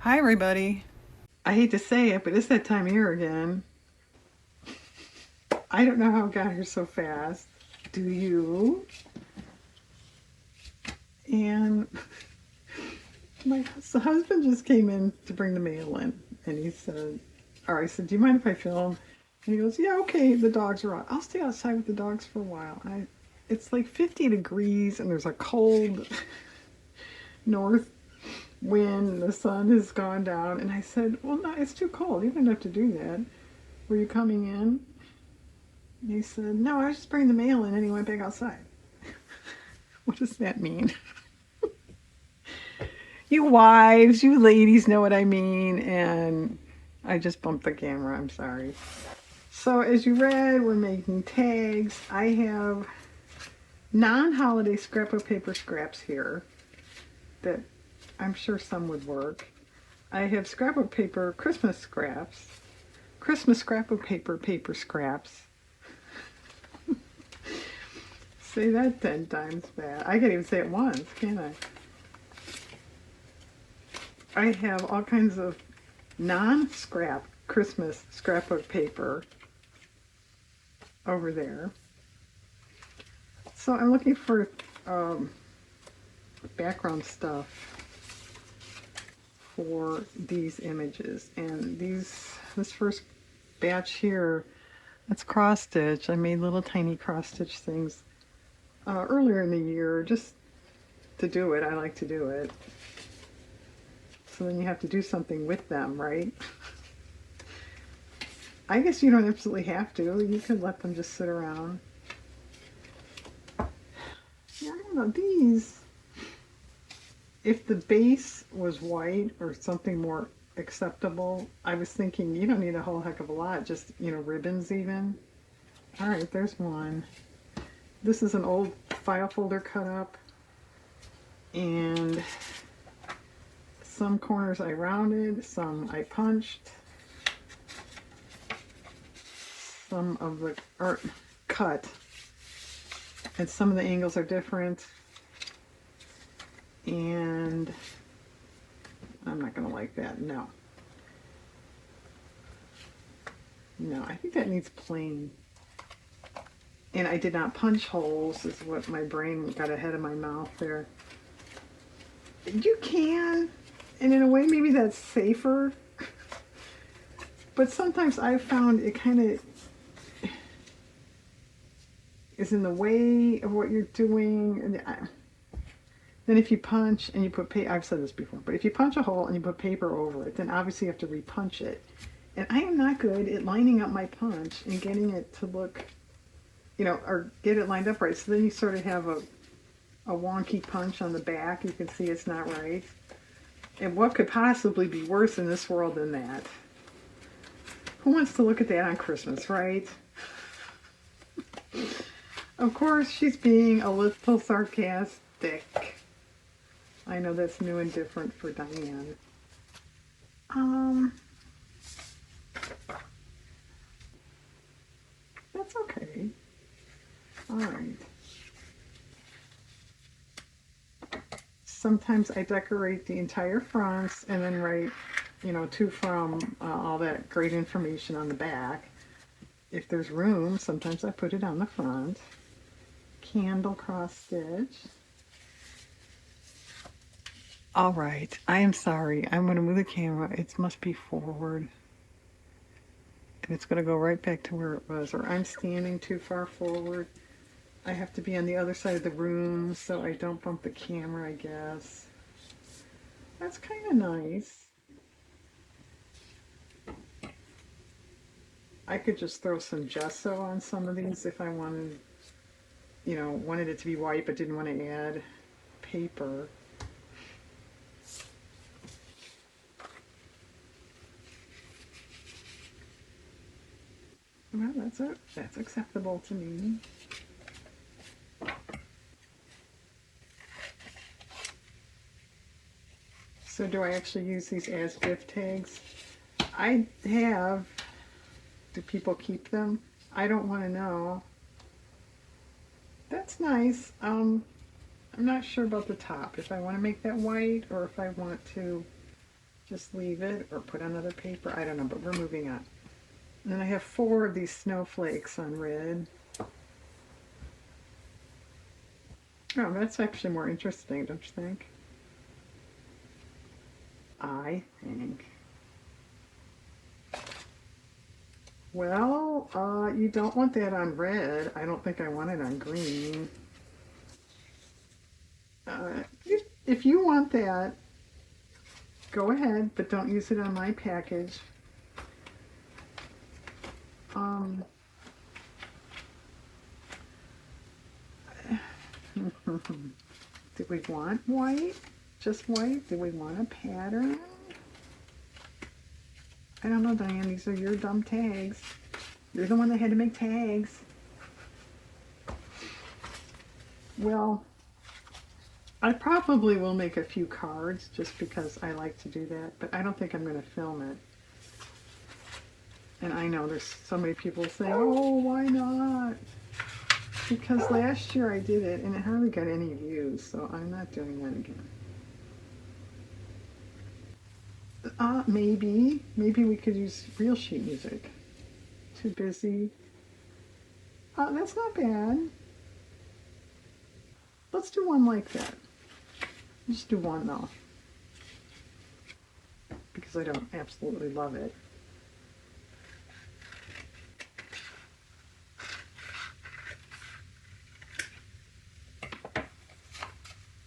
Hi, everybody. I hate to say it, but it's that time of year again. I don't know how it got here so fast. Do you? And my husband just came in to bring the mail in, and he said, or I said, do you mind if I film? And he goes, yeah, okay, the dogs are out. I'll stay outside with the dogs for a while. It's like 50 degrees, and there's a cold north wind, and the sun has gone down. And I said, well, no, it's too cold. You don't have to do that. Were you coming in? He said, no, I was just bringing the mail in, and he went back outside. What does that mean? You wives, you ladies know what I mean, and I just bumped the camera, I'm sorry. So as you read, we're making tags. I have non-holiday scrapbook paper scraps here that I'm sure some would work. I have scrapbook paper Christmas scraps, Christmas scrapbook paper scraps. Say that 10 times fast. I can't even say it once, can I? I have all kinds of non-scrap Christmas scrapbook paper over there. So I'm looking for background stuff for these images. And this first batch here, that's cross stitch. I made little tiny cross stitch things earlier in the year just to do it. I like to do it. So then you have to do something with them, right? I guess you don't absolutely have to. You could let them just sit around. Yeah, I don't know. These, if the base was white or something more acceptable, I was thinking you don't need a whole heck of a lot. Just, ribbons even. All right, there's one. This is an old file folder cut up. And some corners I rounded, some I punched. Some of the art cut. And some of the angles are different. And I'm not going to like that. No. No, I think that needs plain. And I did not punch holes, is what my brain got ahead of my mouth there. You can, and in a way maybe that's safer. But sometimes I've found it kind of is in the way of what you're doing. And then if you punch and you put paper, I've said this before, but if you punch a hole and you put paper over it, then obviously you have to repunch it. And I am not good at lining up my punch and getting it to look, or get it lined up right. So then you sort of have a wonky punch on the back. You can see it's not right. And what could possibly be worse in this world than that? Who wants to look at that on Christmas, right? Of course, she's being a little sarcastic. I know that's new and different for Diane. That's okay. All right. Sometimes I decorate the entire fronts and then write, to from all that great information on the back. If there's room, sometimes I put it on the front. Candle cross stitch. All right, I am sorry. I'm going to move the camera. It must be forward. And it's going to go right back to where it was. Or I'm standing too far forward. I have to be on the other side of the room so I don't bump the camera, I guess. That's kind of nice. I could just throw some gesso on some of these if I wanted, wanted it to be white but didn't want to add paper. Well, that's acceptable to me. So do I actually use these as gift tags? I have. Do people keep them? I don't want to know. That's nice. I'm not sure about the top. If I want to make that white or if I want to just leave it or put on other paper. I don't know, but we're moving on. And then I have 4 of these snowflakes on red. Oh, that's actually more interesting, don't you think? I think. Well, you don't want that on red. I don't think I want it on green. If you want that, go ahead, but don't use it on my package. Um, do we want white? Just white? Do we want a pattern? I don't know, Diane. These are your dumb tags. You're the one that had to make tags. Well, I probably will make a few cards just because I like to do that, but I don't think I'm going to film it. And I know there's so many people saying, oh, why not? Because last year I did it and it hardly got any views, so I'm not doing that again. Maybe we could use real sheet music. Too busy. That's not bad. Let's do one like that. Just do one though, because I don't absolutely love it.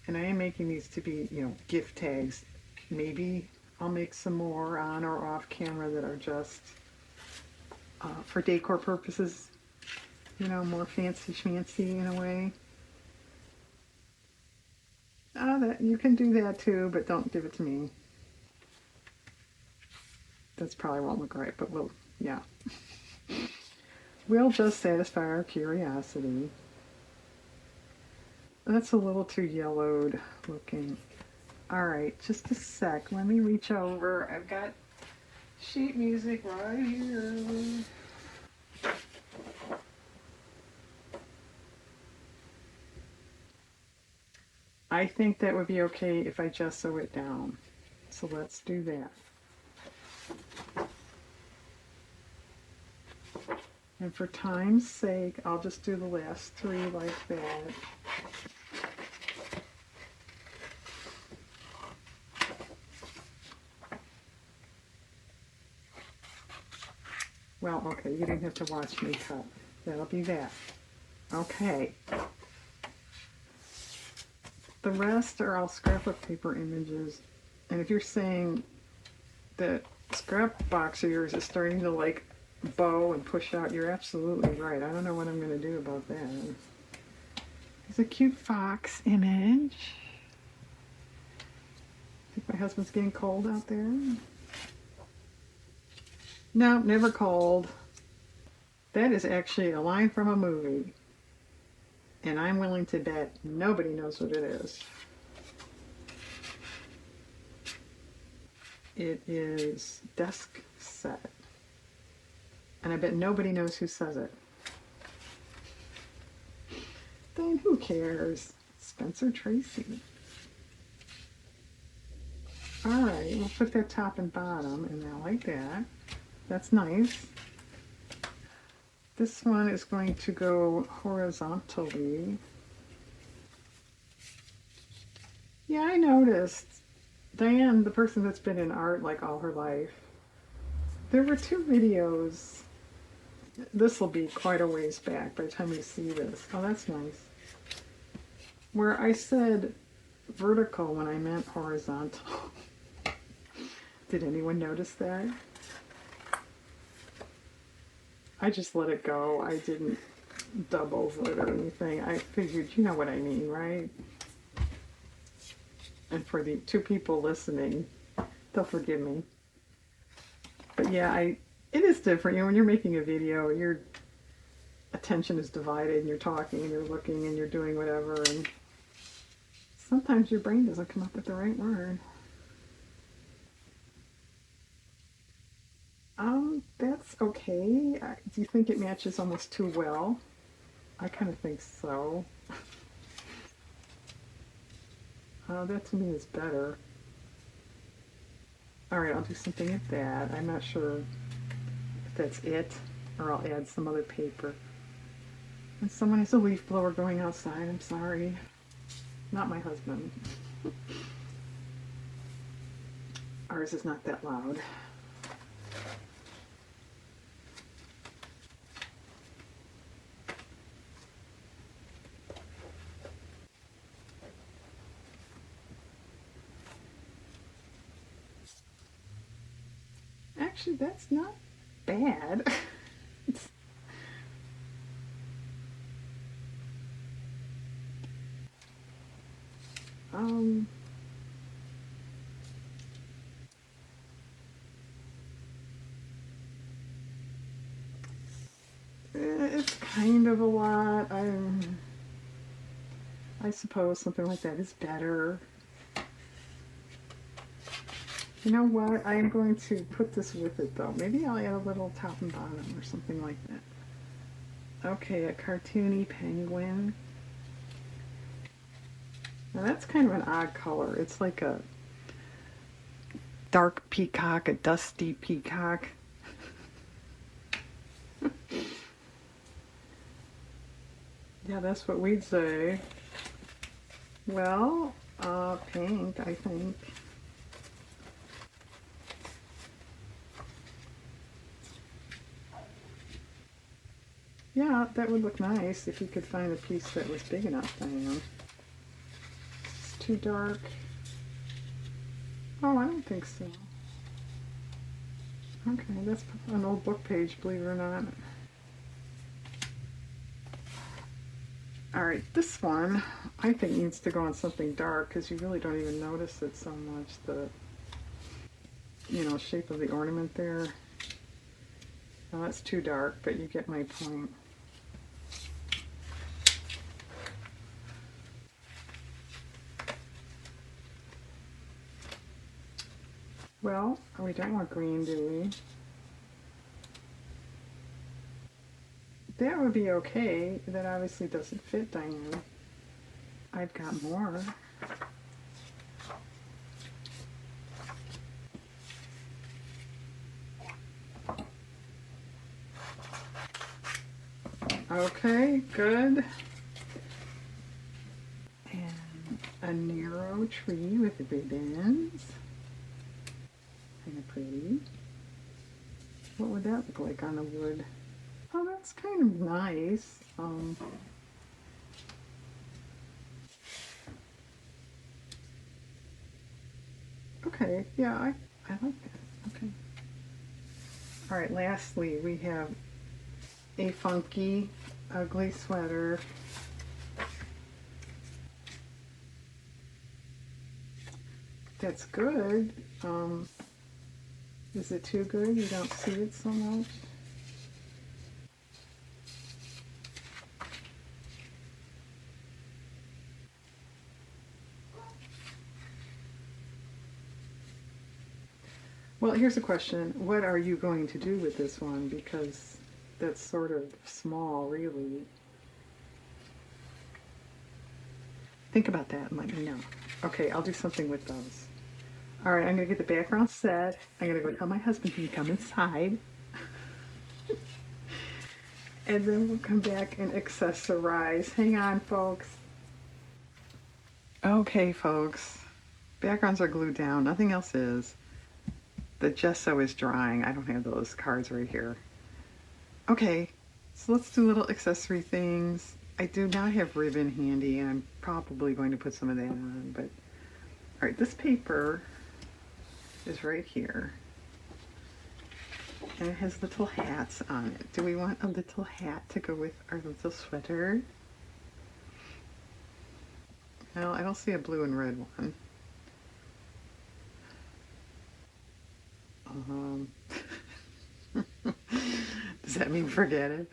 And I am making these to be, gift tags. Maybe I'll make some more on or off camera that are just for decor purposes, more fancy schmancy in a way. That you can do that too, but don't give it to me. That's probably won't look right, but yeah. We'll just satisfy our curiosity. That's a little too yellowed looking. All right, just a sec. Let me reach over. I've got sheet music right here. I think that would be okay if I just sew it down. So let's do that. And for time's sake, I'll just do the last 3 like that. Well, okay, you didn't have to watch me cut. That'll be that. Okay. The rest are all scrapbook paper images. And if you're saying that scrap box of yours is starting to like bow and push out, you're absolutely right. I don't know what I'm going to do about that. There's a cute fox image. I think my husband's getting cold out there. No, never cold. That is actually a line from a movie. And I'm willing to bet nobody knows what it is. It is Desk Set. And I bet nobody knows who says it. Then who cares? Spencer Tracy. Alright, we'll put that top and bottom in there like that. That's nice. This one is going to go horizontally. Yeah, I noticed. Diane, the person that's been in art like all her life, there were 2 videos. This will be quite a ways back by the time you see this. Oh, that's nice. Where I said vertical when I meant horizontal. Did anyone notice that? I just let it go. I didn't dub over it or anything. I figured, you know what I mean, right? And for the 2 people listening, they'll forgive me. But yeah, it is different. When you're making a video, your attention is divided and you're talking and you're looking and you're doing whatever, and sometimes your brain doesn't come up with the right word. That's okay. Do you think it matches almost too well? I kind of think so. That to me is better. All right, I'll do something at that. I'm not sure if that's it, or I'll add some other paper. And someone has a leaf blower going outside. I'm sorry. Not my husband. Ours is not that loud. Actually, that's not bad. It's, um, it's kind of a lot. I suppose something like that is better. You know what? I'm going to put this with it though. Maybe I'll add a little top and bottom or something like that. Okay, a cartoony penguin. Now that's kind of an odd color. It's like a dark peacock, a dusty peacock. Yeah, that's what we'd say. Well, pink, I think. Yeah, that would look nice if you could find a piece that was big enough, Diane. It's too dark. Oh, I don't think so. Okay, that's an old book page, believe it or not. Alright, this one I think needs to go on something dark because you really don't even notice it so much, the, shape of the ornament there. Now that's too dark, but you get my point. Well, we don't want green, do we? That would be okay. That obviously doesn't fit, Diane. I've got more. Okay, good. And a narrow tree with ribbons. Kind of pretty. What would that look like on the wood? Oh, that's kind of nice. Okay, yeah, I like that. Okay. All right, lastly, we have a funky, ugly sweater. That's good. Is it too good? You don't see it so much? Well, here's a question. What are you going to do with this one? Because that's sort of small, really. Think about that and let me know. Okay, I'll do something with those. All right, I'm going to get the background set. I'm going to go tell my husband he can come inside. And then we'll come back and accessorize. Hang on, folks. Okay, folks. Backgrounds are glued down. Nothing else is. The gesso is drying. I don't have those cards right here. Okay, so let's do little accessory things. I do not have ribbon handy, and I'm probably going to put some of that on, but all right, this paper is right here. And it has little hats on it. Do we want a little hat to go with our little sweater? Well, I don't see a blue and red one. Um, does that mean forget it?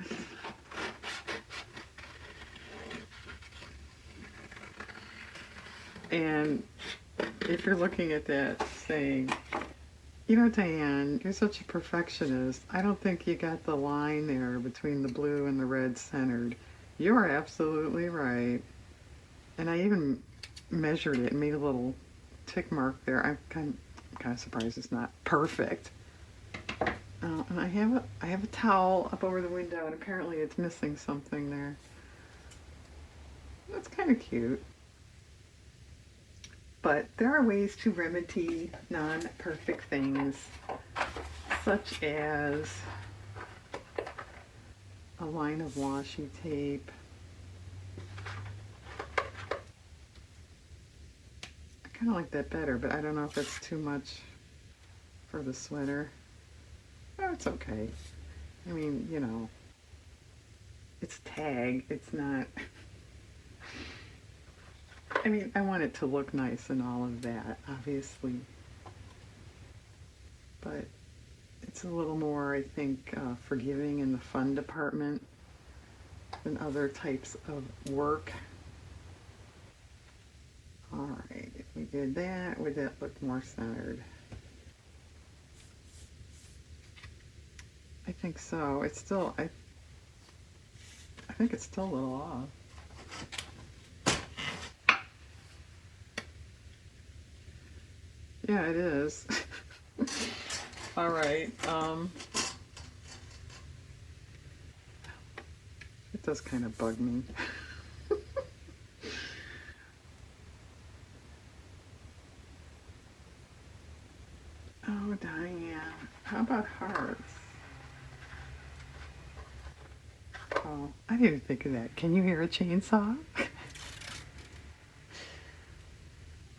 And if you're looking at that saying, Diane, you're such a perfectionist. I don't think you got the line there between the blue and the red centered. You are absolutely right. And I even measured it and made a little tick mark there. I'm kind of surprised it's not perfect. And I have a towel up over the window, and apparently it's missing something there. That's kind of cute. But there are ways to remedy non-perfect things, such as a line of washi tape. I kind of like that better, but I don't know if it's too much for the sweater. Oh, it's okay. I mean, you know, it's tag. It's not... I mean, I want it to look nice and all of that, obviously. But it's a little more, I think, forgiving in the fun department than other types of work. All right, if we did that, would that look more centered? I think so. It's still, I think it's still a little off. Yeah, it is. All right. It does kind of bug me. Oh, Diane. How about hearts? Oh, I didn't think of that. Can you hear a chainsaw?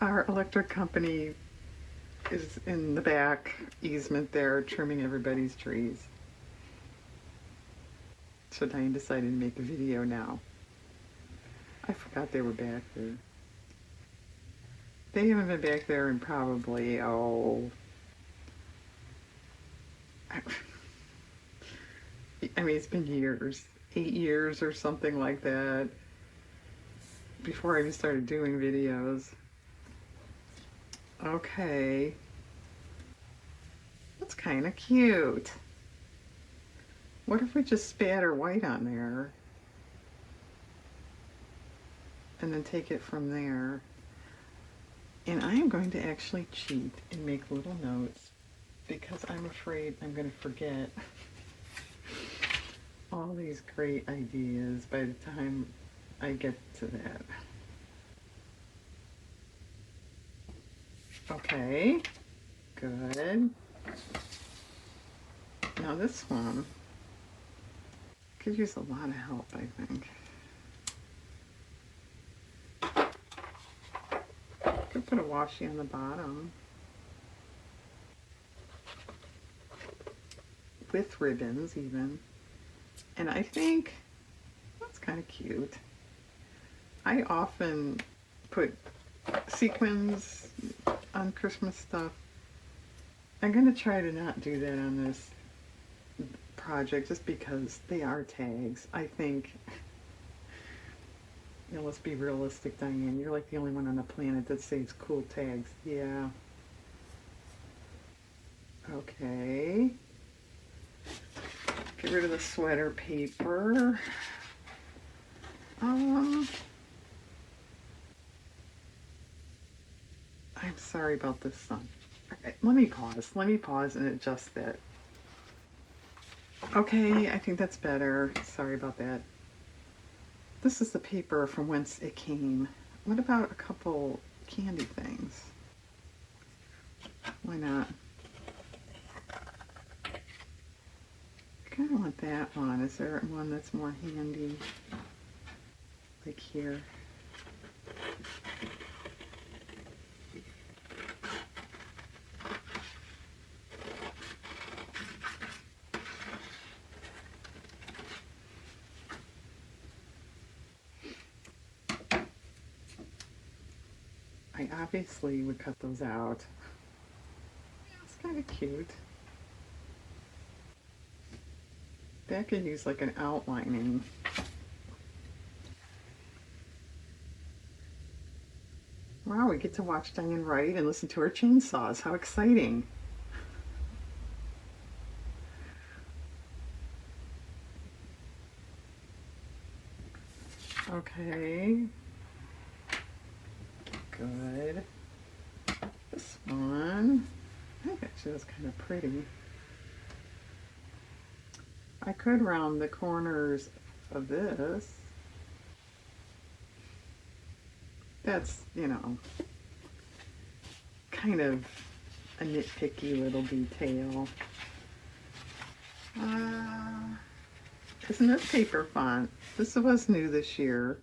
Our electric company is in the back easement there trimming everybody's trees. So Diane decided to make a video now. I forgot they were back there. They haven't been back there in probably, I mean, it's been years, 8 years or something like that, before I even started doing videos. Okay. That's kind of cute. What if we just spatter white on there and then take it from there? And I am going to actually cheat and make little notes because I'm afraid I'm going to forget all these great ideas by the time I get to that. Okay, good. Now this one could use a lot of help, I think. Could put a washi on the bottom with ribbons even. And I think that's kind of cute. I often put sequins on Christmas stuff. I'm going to try to not do that on this project just because they are tags. I think, you know, let's be realistic, Diane. You're like the only one on the planet that saves cool tags. Yeah. Okay. Get rid of the sweater paper. I'm sorry about this, son. Okay, let me pause and adjust that. Okay, I think that's better. Sorry about that. This is the paper from whence it came. What about a couple candy things? Why not? I kind of want that one. Is there one that's more handy? Like here. I obviously would cut those out. It's kind of cute. That could use like an outlining. Wow, we get to watch Diane write and listen to her chainsaws. How exciting. Okay. Good. This one. I think actually that's kind of pretty. I could round the corners of this. That's, kind of a nitpicky little detail. Uh, isn't this paper font? This was new this year.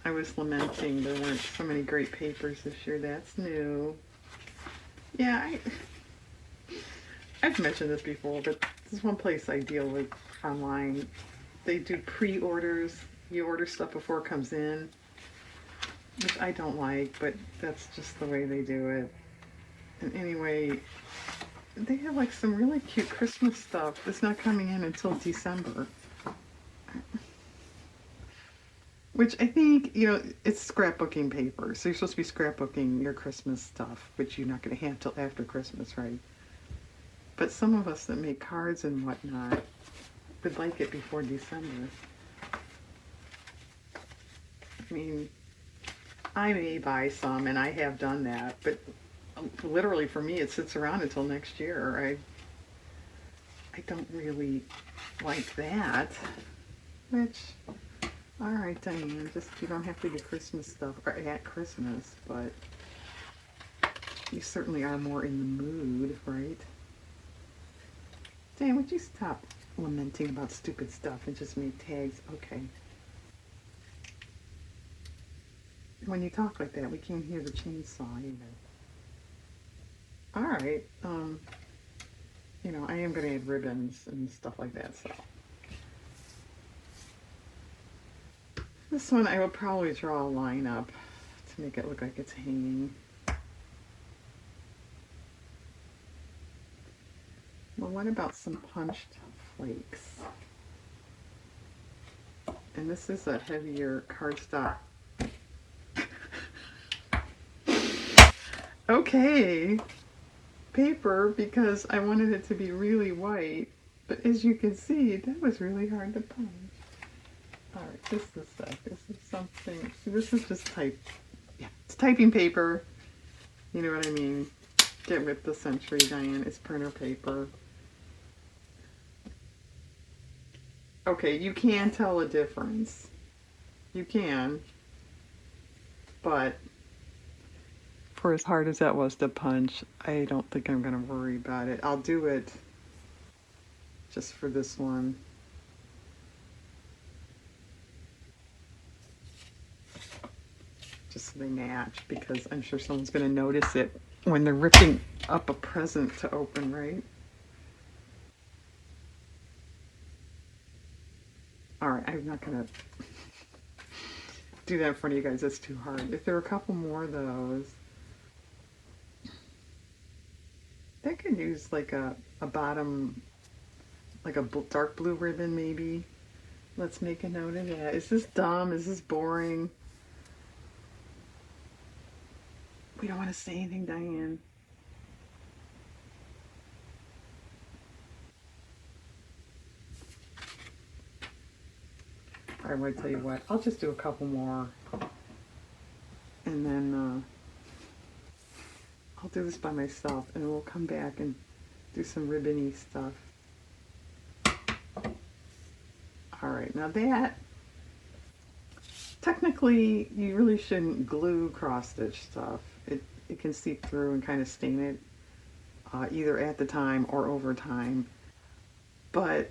I was lamenting there weren't so many great papers this year. That's new. Yeah, I've mentioned this before, but this is one place I deal with online. They do pre-orders. You order stuff before it comes in, which I don't like, but that's just the way they do it. And anyway, they have like some really cute Christmas stuff that's not coming in until December. Which I think, it's scrapbooking paper. So you're supposed to be scrapbooking your Christmas stuff, which you're not going to have till after Christmas, right? But some of us that make cards and whatnot would like it before December. I mean, I may buy some, and I have done that, but literally for me, it sits around until next year. I don't really like that. Which, all right, Diane, just you don't have to do Christmas stuff or at Christmas, but you certainly are more in the mood, right? Dan, would you stop lamenting about stupid stuff and just make tags? Okay. When you talk like that, we can't hear the chainsaw either. All right. I am going to add ribbons and stuff like that, so. This one I will probably draw a line up to make it look like it's hanging. Well, what about some punched flakes? And this is a heavier cardstock. Okay, paper, because I wanted it to be really white, but as you can see, that was really hard to punch. All right, this is something. This is just yeah, it's typing paper. You know what I mean? Get with the century, Diane. It's printer paper. Okay, you can tell a difference. You can, but for as hard as that was to punch, I don't think I'm going to worry about it. I'll do it just for this one. Just so they match, because I'm sure someone's going to notice it when they're ripping up a present to open, right? All right, I'm not going to do that in front of you guys. That's too hard. If there are a couple more of those, they could use like a bottom, like a dark blue ribbon maybe. Let's make a note of that. Is this dumb? Is this boring? We don't want to say anything, Diane. I might tell you what. I'll just do a couple more, and then I'll do this by myself, and we'll come back and do some ribbony stuff. All right, now that technically you really shouldn't glue cross stitch stuff. It can seep through and kind of stain it, either at the time or over time. But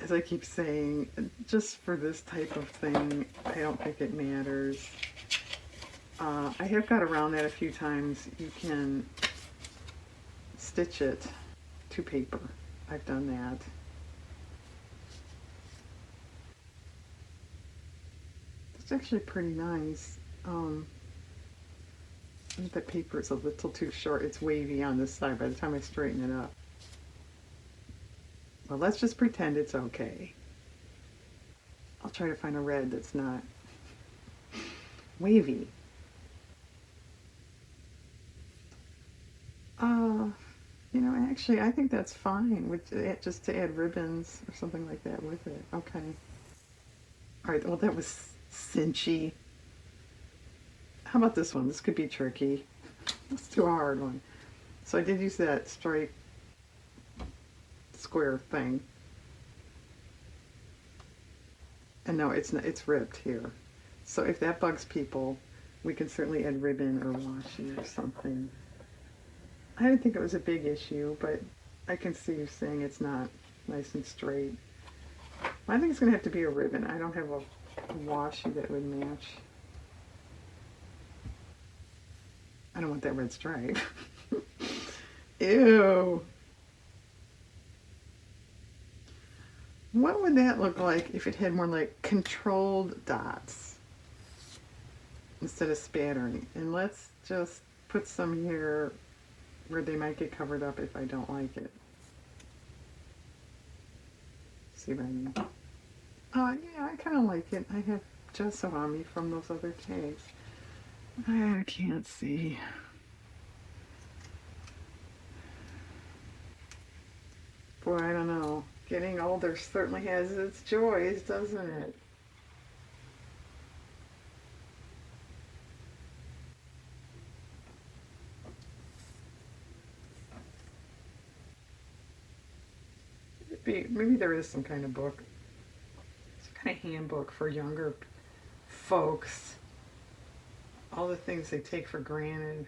as I keep saying, just for this type of thing, I don't think it matters. I have got around that a few times. You can stitch it to paper. I've done that. It's actually pretty nice. I think that paper is a little too short. It's wavy on this side by the time I straighten it up. Well, let's just pretend it's okay. I'll try to find a red that's not wavy. Actually, I think that's fine with just to add ribbons or something like that with it. Okay. All right. Well, that was cinchy. How about this one? This could be tricky. Let's do a hard one. So I did use that straight square thing. And no, it's not, it's ripped here. So if that bugs people, we can certainly add ribbon or washi or something. I didn't think it was a big issue, but I can see you saying it's not nice and straight. I think it's going to have to be a ribbon. I don't have a washi that would match. I don't want that red stripe. Ew. What would that look like if it had more like controlled dots instead of spattering? And let's just put some here where they might get covered up if I don't like it. See what I mean? Yeah, I kind of like it. I have gesso on me from those other tags. I can't see. Boy, I don't know. Getting older certainly has its joys, doesn't it? Maybe there is some kind of book, some kind of handbook for younger folks. All the things they take for granted.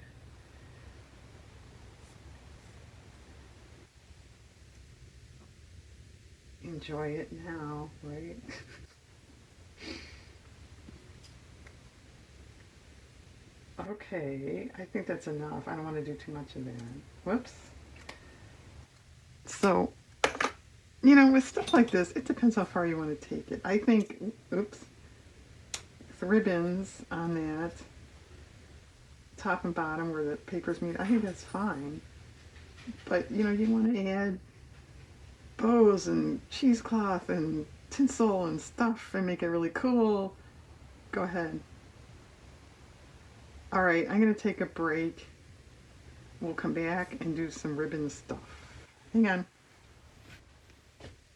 Enjoy it now, right? Okay, I think that's enough. I don't want to do too much of that. Whoops. So, with stuff like this, it depends how far you want to take it. I think, oops, the ribbons on that, top and bottom where the papers meet, I think that's fine. But, you want to add bows and cheesecloth and tinsel and stuff and make it really cool. Go ahead. All right, I'm going to take a break. We'll come back and do some ribbon stuff. Hang on.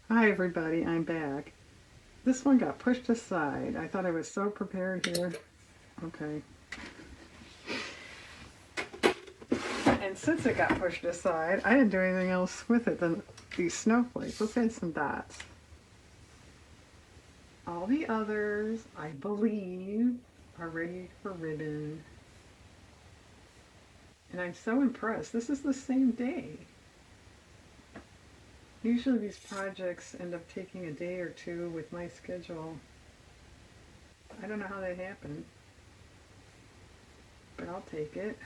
Hi, everybody. I'm back. This one got pushed aside. I thought I was so prepared here. Okay. And since it got pushed aside, I didn't do anything else with it than these snowflakes. Let's add some dots. All the others, I believe, are ready for ribbon. And I'm so impressed. This is the same day. Usually these projects end up taking a day or two with my schedule. I don't know how that happened, but I'll take it.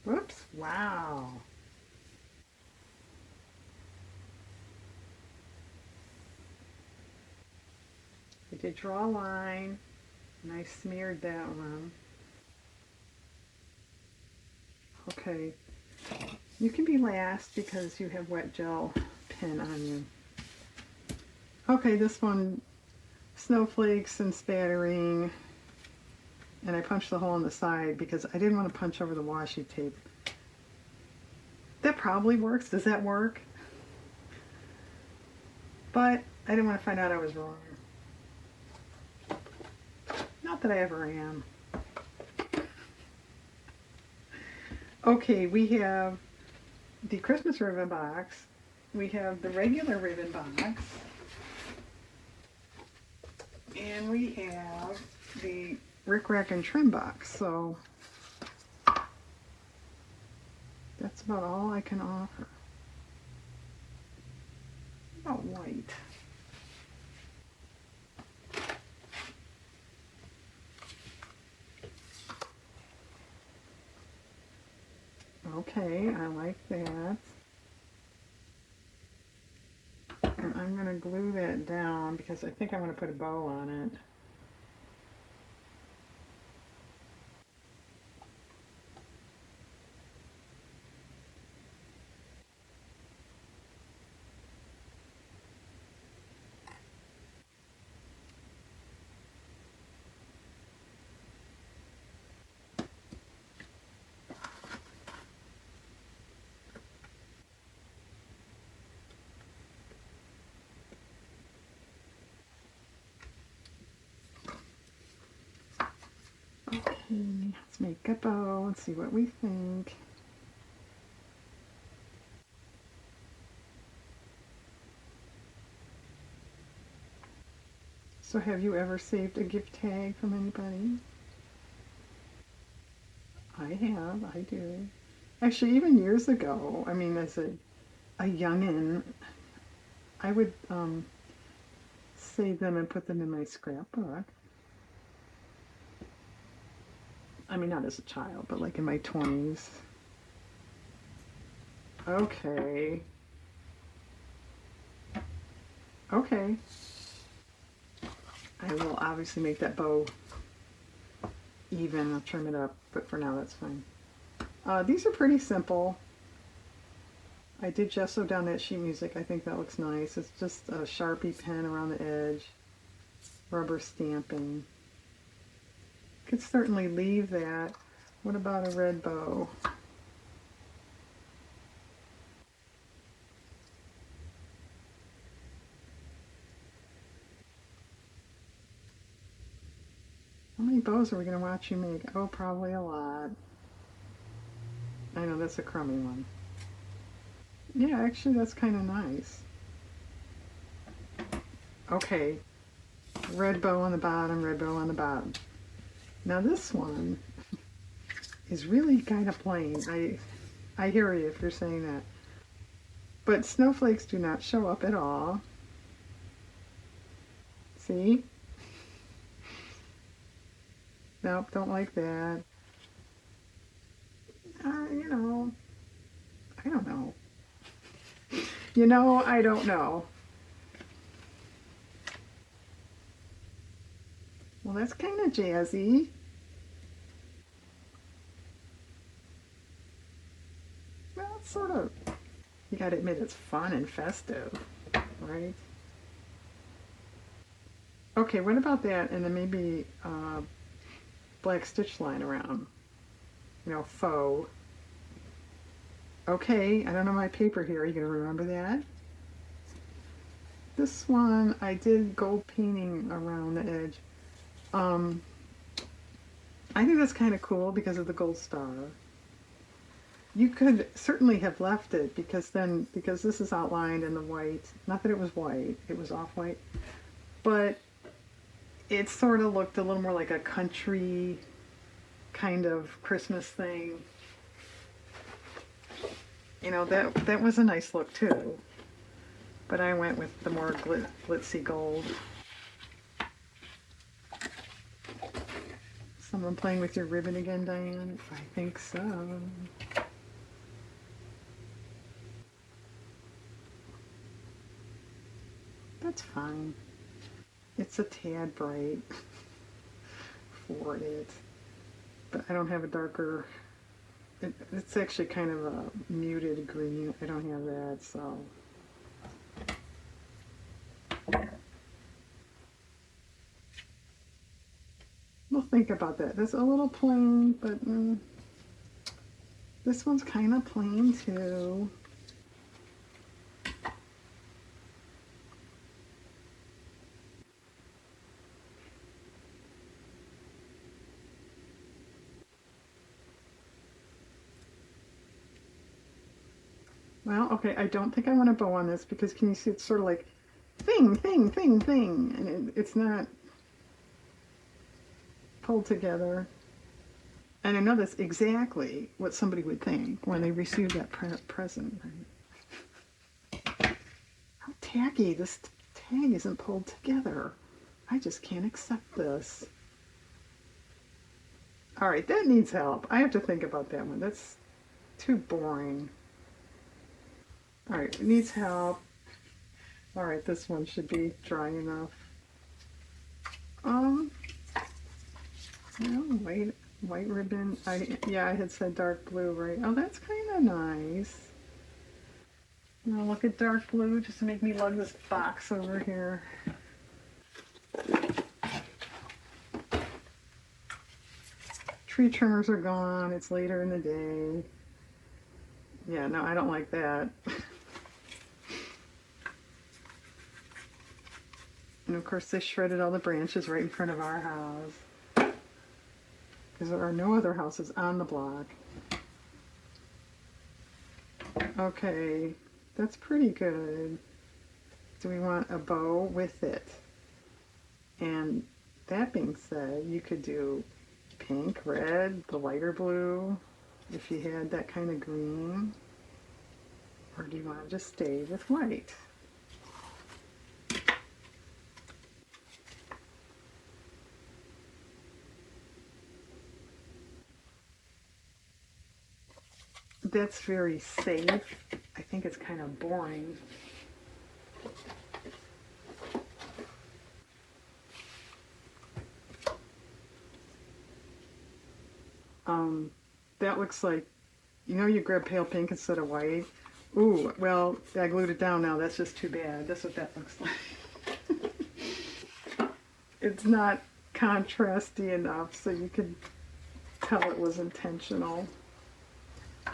Whoops, wow. I did draw a line, and I smeared that one. Okay, you can be last because you have wet gel pen on you. Okay, this one, snowflakes and spattering, and I punched the hole in the side because I didn't want to punch over the washi tape. That probably works. Does that work? But I didn't want to find out I was wrong. Not that I ever am. Okay, we have the Christmas ribbon box. We have the regular ribbon box. And we have the Rick Rack and Trim box. So that's about all I can offer. About white. Okay, I like that. And I'm going to glue that down because I think I'm going to put a bow on it. Okay, let's make a bow and see what we think. So have you ever saved a gift tag from anybody? I have, I do. Actually, even years ago, I mean, as a youngin', I would save them and put them in my scrapbook. I mean, not as a child, but like in my 20s. Okay. Okay. I will obviously make that bow even. I'll trim it up, but for now that's fine. These are pretty simple. I did gesso down that sheet music. I think that looks nice. It's just a Sharpie pen around the edge, rubber stamping. Could certainly leave that. What about a red bow? How many bows are we going to watch you make? Oh, probably a lot. I know that's a crummy one. Yeah, actually that's kind of nice. Okay, red bow on the bottom, red bow on the bottom. Now this one is really kind of plain. I hear you if you're saying that. But snowflakes do not show up at all. See? Nope, don't like that. You know, I don't know. You know, I don't know. Well, that's kind of jazzy. Well, it's sort of, you gotta admit it's fun and festive, right? Okay, what about that? And then maybe black stitch line around, faux. Okay, I don't know my paper here. Are you gonna remember that? This one, I did gold painting around the edge. Um, I think that's kind of cool because of the gold star. You could certainly have left it because this is outlined in the white. Not that it was white, it was off-white. But it sort of looked a little more like a country kind of Christmas thing. That was a nice look too. But I went with the more glitzy gold. Someone playing with your ribbon again, Diane? I think so. That's fine. It's a tad bright for it. But I don't have a darker... It's actually kind of a muted green. I don't have that, so... We'll think about that. That's a little plain, but this one's kind of plain too. Well, okay, I don't think I want to bow on this because can you see it's sort of like thing, thing, thing, thing, and it's not pulled together. And I know that's exactly what somebody would think when they receive that present. How tacky, this tag isn't pulled together. I just can't accept this. All right, that needs help. I have to think about that one. That's too boring. All right, it needs help. All right, this one should be dry enough. Um, white ribbon. Yeah, I had said dark blue, right? Oh, that's kind of nice. Now look at dark blue just to make me lug this box over here. Tree trimmers are gone. It's later in the day. Yeah, no, I don't like that. And of course they shredded all the branches right in front of our house. because there are no other houses on the block. Okay, that's pretty good. Do we want a bow with it? And that being said, you could do pink, red, the lighter blue, if you had that kind of green. Or do you want to just stay with white? That's very safe. I think it's kind of boring. That looks like, you grab pale pink instead of white. Ooh, well, I glued it down now. That's just too bad. That's what that looks like. It's not contrasty enough so you could tell it was intentional.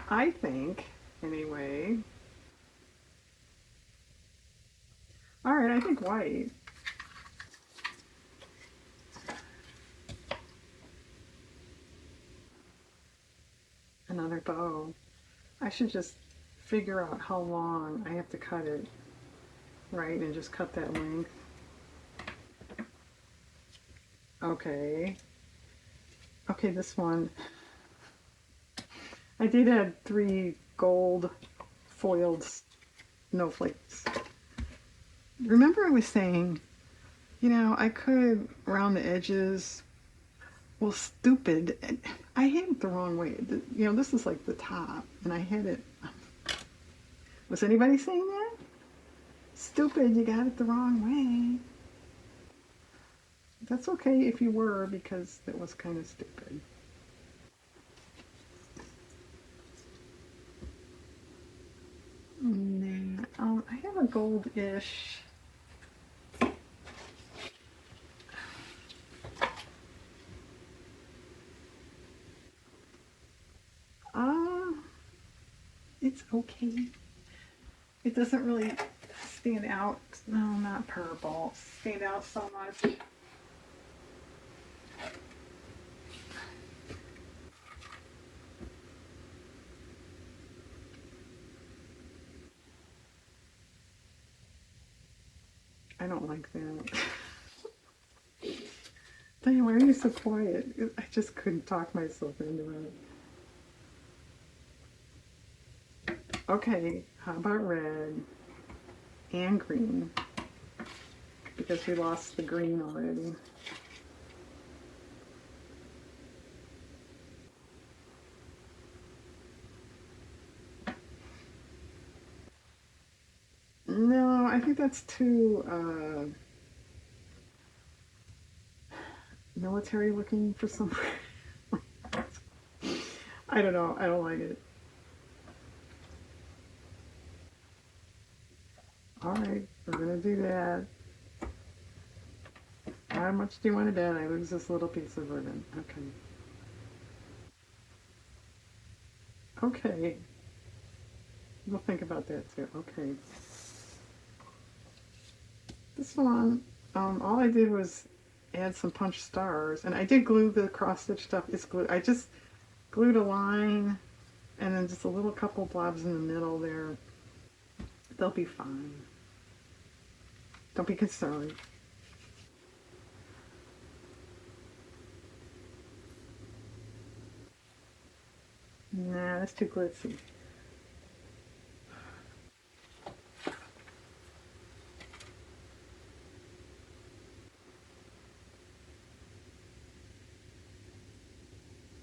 I think, anyway. All right, I think white. Another bow. I should just figure out how long I have to cut it, right? And just cut that length. Okay. Okay, this one. I did add 3 gold foiled snowflakes. Remember I was saying, I could round the edges. Well, stupid. I had it the wrong way. This is like the top, and I had it. Was anybody saying that? Stupid, you got it the wrong way. That's okay if you were, because it was kind of stupid. I have a gold-ish. It's okay. It doesn't really stand out. No, not purple. Stand out so much. I don't like that. Diane, why are you so quiet? I just couldn't talk myself into it. Okay, how about red and green? Because we lost the green already. No, I think that's too military looking for some. I don't know. I don't like it. All right, we're gonna do that. How much do you want to bet I lose this little piece of ribbon? Okay. Okay. We'll think about that too. Okay. This one, all I did was add some punch stars, and I did glue the cross stitch stuff. It's glued. I just glued a line, and then just a little couple blobs in the middle there. They'll be fine. Don't be concerned. Nah, that's too glitzy.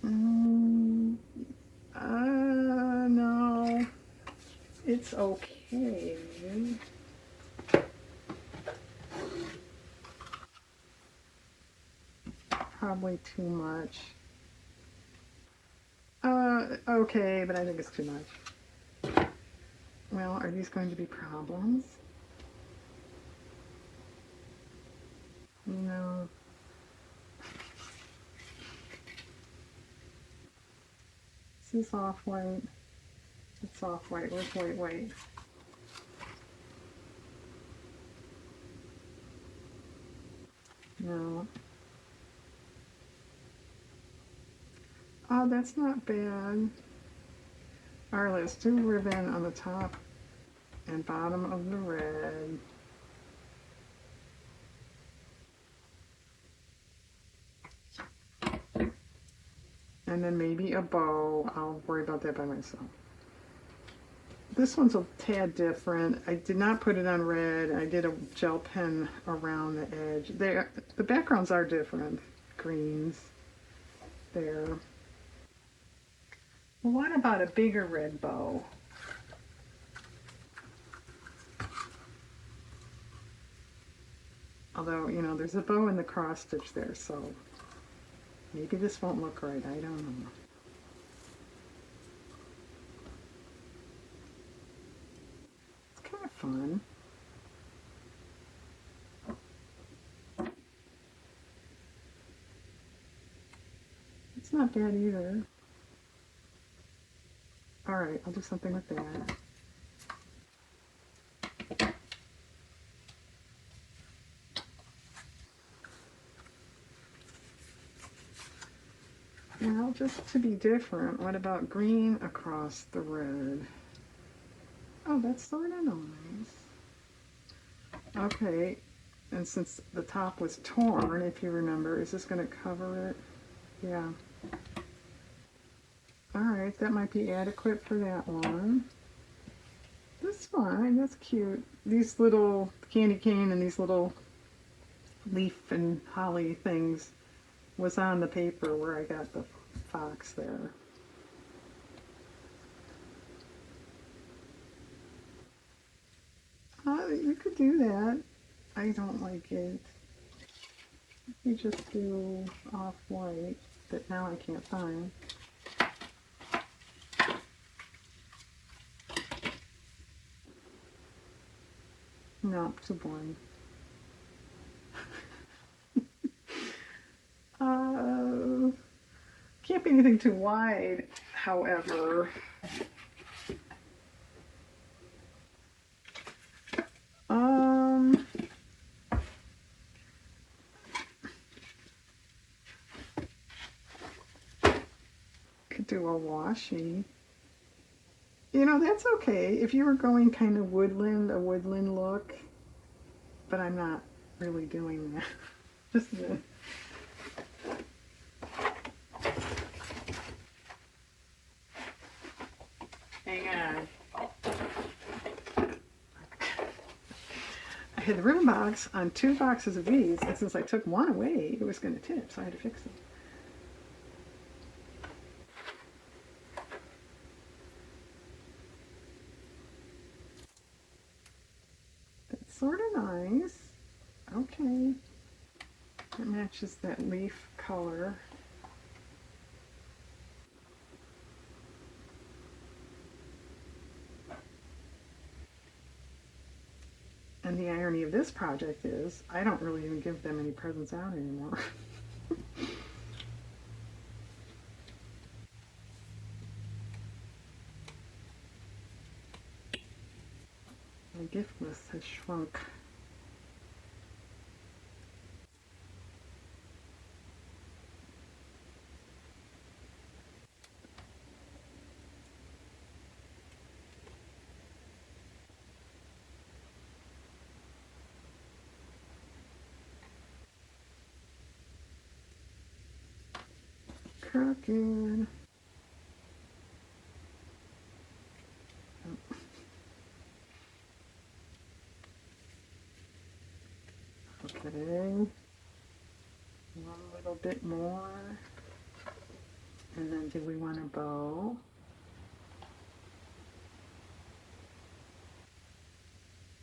No. It's okay. Probably too much. Okay, but I think it's too much. Well, are these going to be problems? No. This is off-white. It's off-white. Where's white? No. Oh, that's not bad. All right, let's do ribbon on the top and bottom of the red. And then maybe a bow. I'll worry about that by myself. This one's a tad different. I did not put it on red. I did a gel pen around the edge. The backgrounds are different. Greens there. Well, what about a bigger red bow? Although, you know, there's a bow in the cross stitch there, so maybe this won't look right. I don't know. It's kind of fun. It's not bad either. All right, I'll do something with that. Now, just to be different, what about green across the red? Oh, that's sort of nice. Okay, and since the top was torn, if you remember, is this going to cover it? Yeah. All right, that might be adequate for that one. That's fine, that's cute. These little candy cane and these little leaf and holly things was on the paper where I got the fox there. You could do that. I don't like it. You just do off-white that now I can't find. No, too boring. Can't be anything too wide, however. Um, could do a washi. You know, that's okay. If you were going kind of woodland, a woodland look, but I'm not really doing that. Just a minute. Hang on. I had the ribbon box on 2 boxes of these, and since I took one away, it was going to tip, so I had to fix it. That's sort of nice. Okay. It matches that leaf color. And the irony of this project is I don't really even give them any presents out anymore. My gift list has shrunk. Crooked. Okay. One little bit more. And then do we want a bow?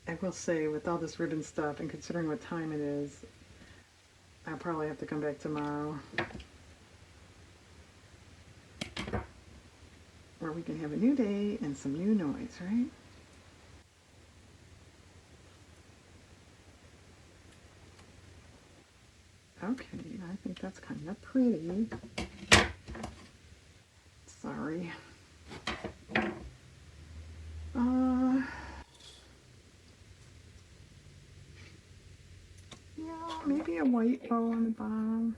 I will say, with all this ribbon stuff and considering what time it is, I'll probably have to come back tomorrow. Where we can have a new day and some new noise, right? Okay, I think that's kind of pretty. Sorry. Yeah, maybe a white bow on the bottom.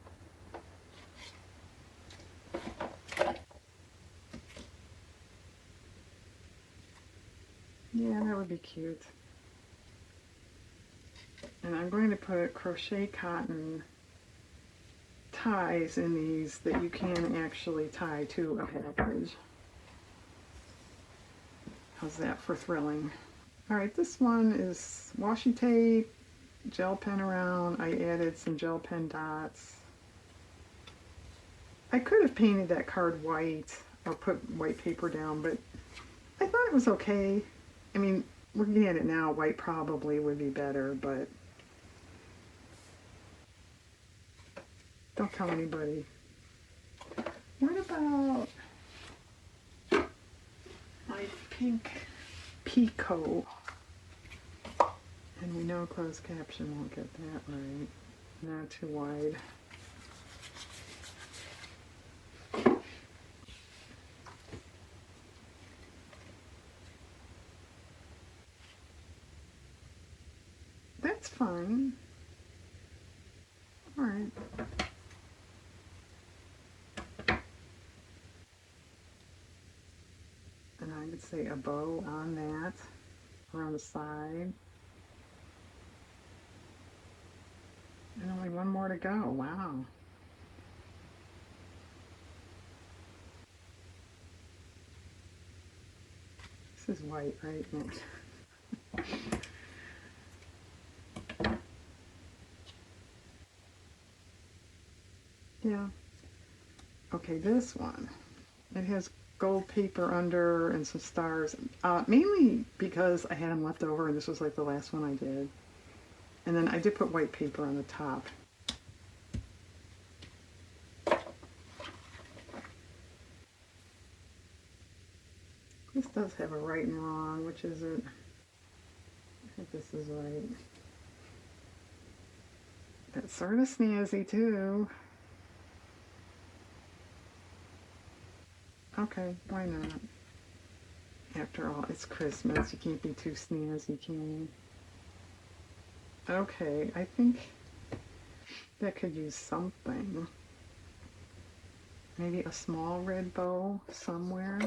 would be cute. And I'm going to put crochet cotton ties in these that you can actually tie to a package. How's that for thrilling? All right, this one is washi tape, gel pen around. I added some gel pen dots. I could have painted that card white or put white paper down, but I thought it was okay. I mean, looking at it now, white probably would be better, but don't tell anybody. What about my pink Pico? And we know closed caption won't get that right. Not too wide. That's fine. All right. And I would say a bow on that around the side. And only one more to go. Wow. This is white, right? Yeah. Okay, this one. It has gold paper under and some stars. Mainly because I had them left over and this was like the last one I did. And then I did put white paper on the top. This does have a right and wrong, which is it? I think this is right. That's sort of snazzy too. Okay, why not? After all, it's Christmas. You can't be too snazzy, can you? Okay, I think that could use something. Maybe a small red bow somewhere.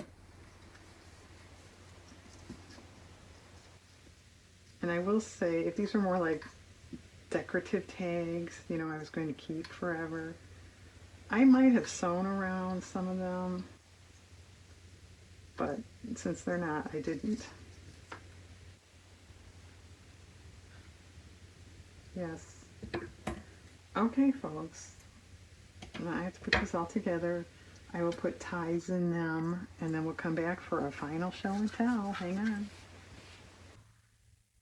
And I will say, if these were more like decorative tags, you know, I was going to keep forever, I might have sewn around some of them. But since they're not, I didn't. Yes. Okay, folks. Now I have to put this all together. I will put ties in them, and then we'll come back for a final show and tell. Hang on.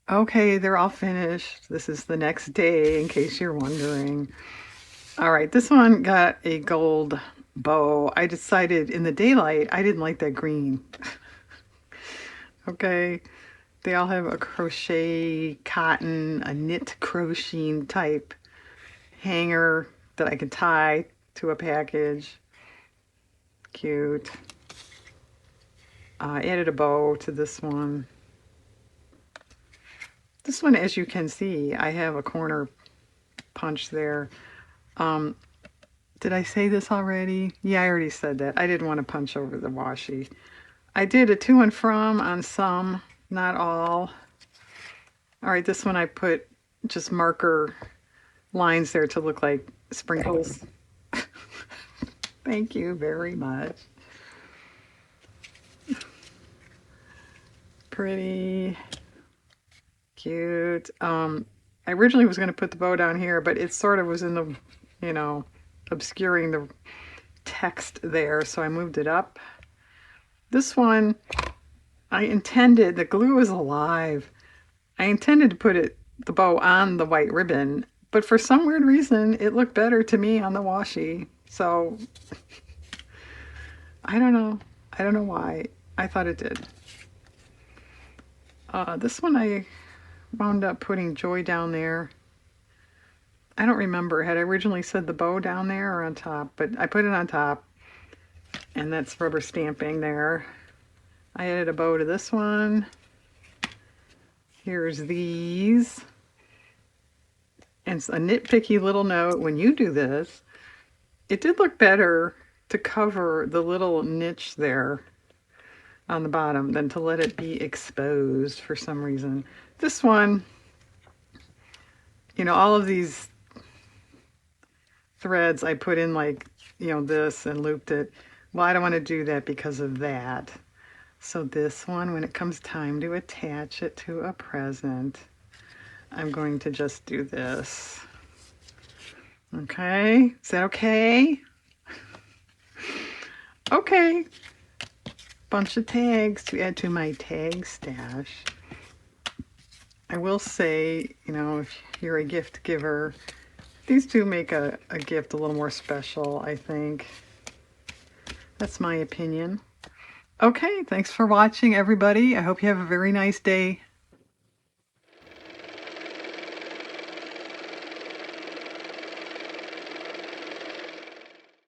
Okay, they're all finished. This is the next day, in case you're wondering. All right, this one got a gold bow. I decided in the daylight, I didn't like that green. Okay, they all have a crochet cotton, a knit crocheting type hanger that I can tie to a package. Cute. I added a bow to this one. This one, as you can see, I have a corner punch there. Did I say this already? Yeah, I already said that. I didn't want to punch over the washi. I did a to and from on some, not all. All right, this one I put just marker lines there to look like sprinkles. Thank you very much. Pretty cute. I originally was going to put the bow down here, but it sort of was in the, you know, obscuring the text there, so I moved it up. This one, I intended, the glue is alive. I intended to put the bow on the white ribbon, but for some weird reason, it looked better to me on the washi. So, I don't know. I don't know why. I thought it did. This one I wound up putting Joy down there. I don't remember. Had I originally said the bow down there or on top, but I put it on top, and that's rubber stamping there. I added a bow to this one. Here's these. And it's a nitpicky little note, when you do this, it did look better to cover the little niche there. on the bottom than to let it be exposed for some reason. This one, you know, all of these threads I put in like, you know, this and looped it. Well, I don't want to do that because of that. So this one, when it comes time to attach it to a present, I'm going to just do this. Okay, is that okay? Okay. Bunch of tags to add to my tag stash. I will say, you know, if you're a gift giver, these two make a gift a little more special, I think. That's my opinion. Okay, thanks for watching, everybody. I hope you have a very nice day.